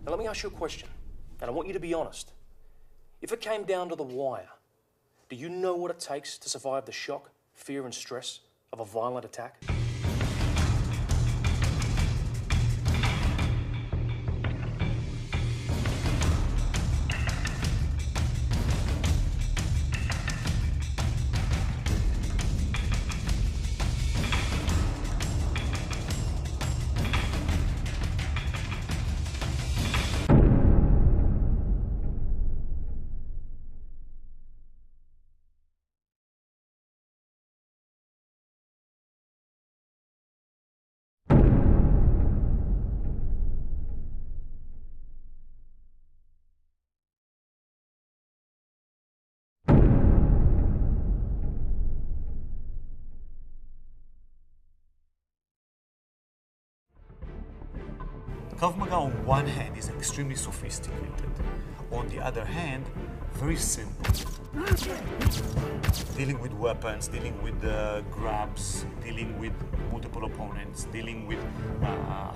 Now let me ask you a question, and I want you to be honest. If it came down to the wire, do you know what it takes to survive the shock, fear and stress of a violent attack? Krav Maga on one hand is extremely sophisticated. On the other hand, very simple. Dealing with weapons, dealing with grabs, dealing with multiple opponents, dealing with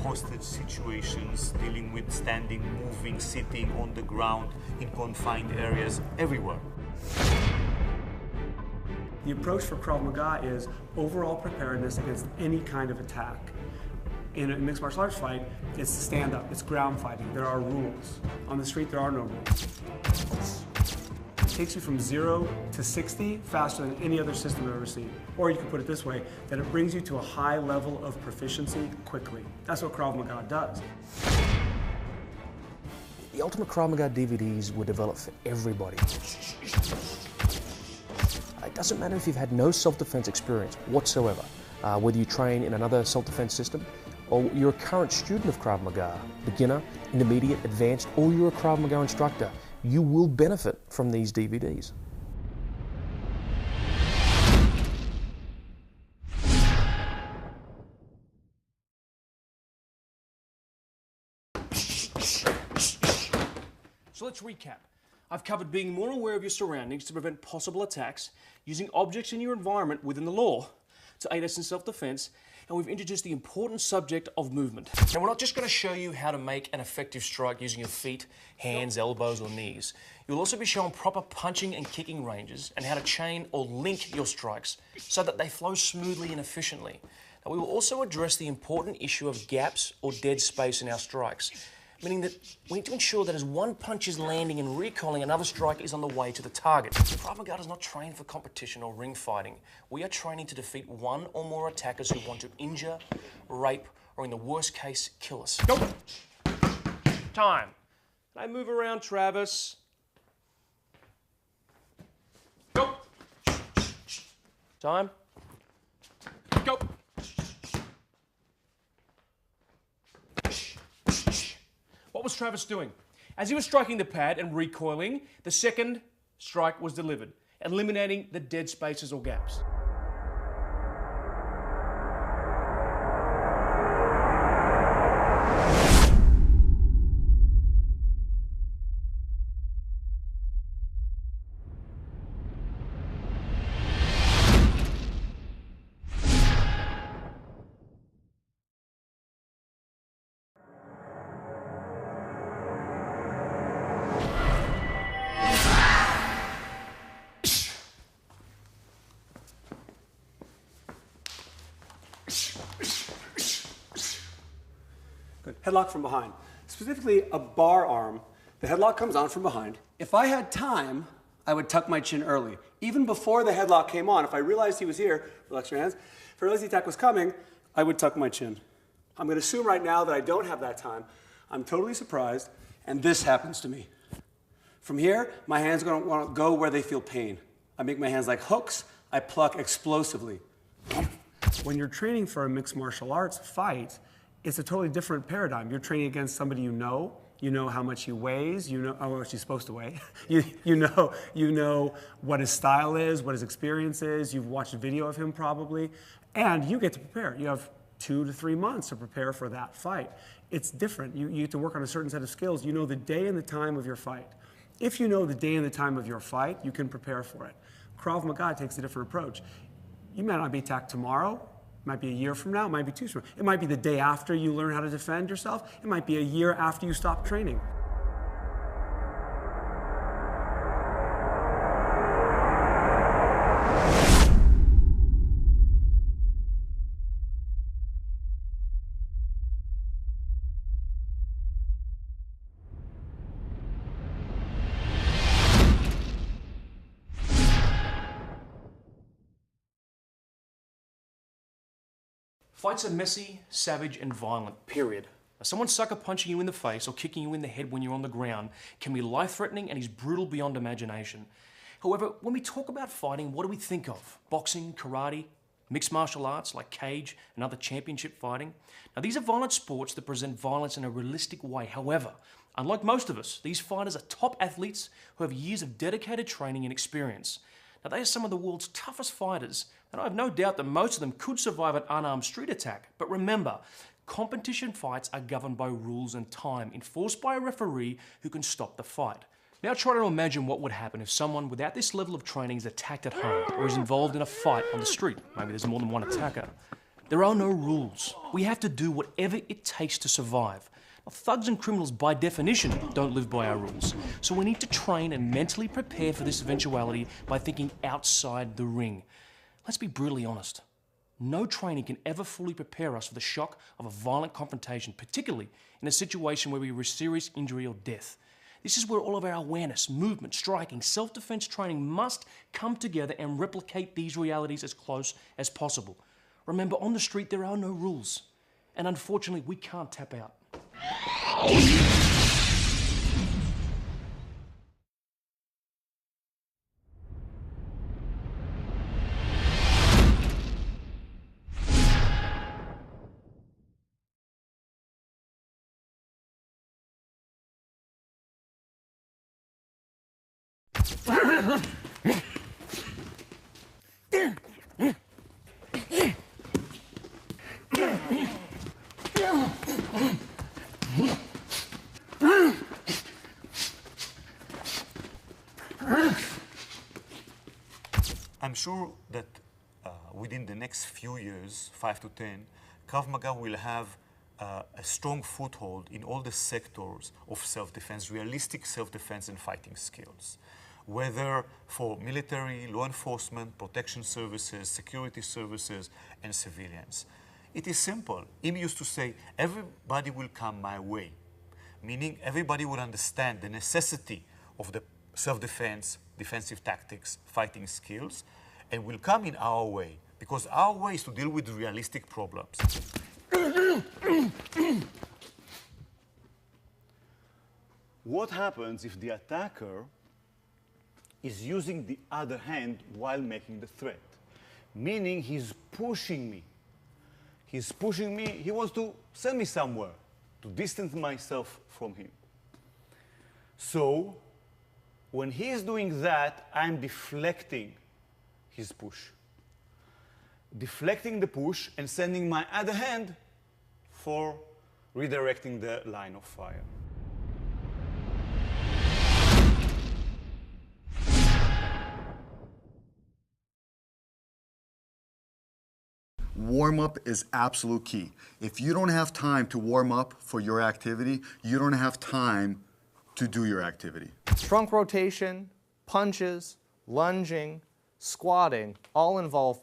hostage situations, dealing with standing, moving, sitting on the ground in confined areas, everywhere. The approach for Krav Maga is overall preparedness against any kind of attack. In a mixed martial arts fight, it's stand-up, it's ground fighting. There are rules. On the street, there are no rules. It takes you from 0 to 60 faster than any other system I've ever seen. Or you can put it this way, that it brings you to a high level of proficiency quickly. That's what Krav Maga does. The Ultimate Krav Maga DVDs were developed for everybody. It doesn't matter if you've had no self-defense experience whatsoever, whether you train in another self-defense system, or you're a current student of Krav Maga, beginner, intermediate, advanced, or you're a Krav Maga instructor, you will benefit from these DVDs. So let's recap. I've covered being more aware of your surroundings to prevent possible attacks, using objects in your environment within the law to aid us in self-defense, and we've introduced the important subject of movement. Now, we're not just going to show you how to make an effective strike using your feet, hands, elbows, or knees. You'll also be shown proper punching and kicking ranges and how to chain or link your strikes so that they flow smoothly and efficiently. Now, we will also address the important issue of gaps or dead space in our strikes, meaning that we need to ensure that as one punch is landing and recoiling, another strike is on the way to the target. Krav Maga does not train for competition or ring fighting. We are training to defeat one or more attackers who want to injure, rape, or in the worst case, kill us. Go! Time. Can I move around, Travis? Go! Time. Go! What was Travis doing? As he was striking the pad and recoiling, the second strike was delivered, eliminating the dead spaces or gaps. Good. Headlock from behind. Specifically, a bar arm. The headlock comes on from behind. If I had time, I would tuck my chin early. Even before the headlock came on, if I realized he was here, relax your hands, if I realized the attack was coming, I would tuck my chin. I'm going to assume right now that I don't have that time. I'm totally surprised, and this happens to me. From here, my hands are going to want to go where they feel pain. I make my hands like hooks. I pluck explosively. When you're training for a mixed martial arts fight, it's a totally different paradigm. You're training against somebody you know how much he weighs, you know how much he's supposed to weigh. you know what his style is, what his experience is, you've watched a video of him probably, and you get to prepare. You have 2 to 3 months to prepare for that fight. It's different. You get to work on a certain set of skills. You know the day and the time of your fight. If you know the day and the time of your fight, you can prepare for it. Krav Maga takes a different approach. You may not be attacked tomorrow, It might be a year from now, it might be 2 years from now. It might be the day after you learn how to defend yourself. It might be a year after you stop training. Fights are messy, savage, and violent, period. Now, someone sucker punching you in the face or kicking you in the head when you're on the ground can be life-threatening and is brutal beyond imagination. However, when we talk about fighting, what do we think of? Boxing, karate, mixed martial arts like cage and other championship fighting? Now, these are violent sports that present violence in a realistic way. However, unlike most of us, these fighters are top athletes who have years of dedicated training and experience. Now, they are some of the world's toughest fighters, and I have no doubt that most of them could survive an unarmed street attack. But remember, competition fights are governed by rules and time, enforced by a referee who can stop the fight. Now try to imagine what would happen if someone without this level of training is attacked at home or is involved in a fight on the street. Maybe there's more than one attacker. There are no rules. We have to do whatever it takes to survive. Thugs and criminals, by definition, don't live by our rules. So we need to train and mentally prepare for this eventuality by thinking outside the ring. Let's be brutally honest. No training can ever fully prepare us for the shock of a violent confrontation, particularly in a situation where we risk serious injury or death. This is where all of our awareness, movement, striking, self-defense training must come together and replicate these realities as close as possible. Remember, on the street there are no rules. And unfortunately, we can't tap out. I'm sure that within the next few years, 5 to 10, Krav Maga will have a strong foothold in all the sectors of self-defense, realistic self-defense and fighting skills, whether for military, law enforcement, protection services, security services, and civilians. It is simple. Im used to say, everybody will come my way, meaning everybody will understand the necessity of the self-defense, defensive tactics, fighting skills, and will come in our way, because our way is to deal with realistic problems. What happens if the attacker is using the other hand while making the threat? Meaning he's pushing me. He's pushing me, he wants to send me somewhere, to distance myself from him. So, when he is doing that, I'm deflecting his push. Deflecting the push and sending my other hand for redirecting the line of fire. Warm-up is absolute key. If you don't have time to warm up for your activity, you don't have time to do your activity. Trunk rotation, punches, lunging, squatting all involve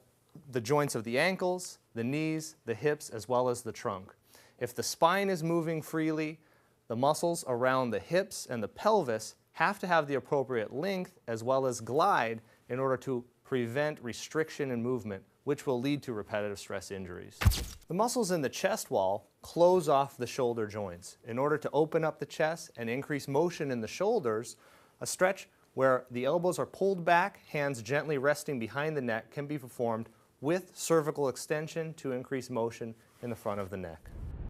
the joints of the ankles, the knees, the hips, as well as the trunk. If the spine is moving freely, the muscles around the hips and the pelvis have to have the appropriate length as well as glide in order to prevent restriction in movement, which will lead to repetitive stress injuries. The muscles in the chest wall close off the shoulder joints. In order to open up the chest and increase motion in the shoulders, a stretch where the elbows are pulled back, hands gently resting behind the neck can be performed with cervical extension to increase motion in the front of the neck.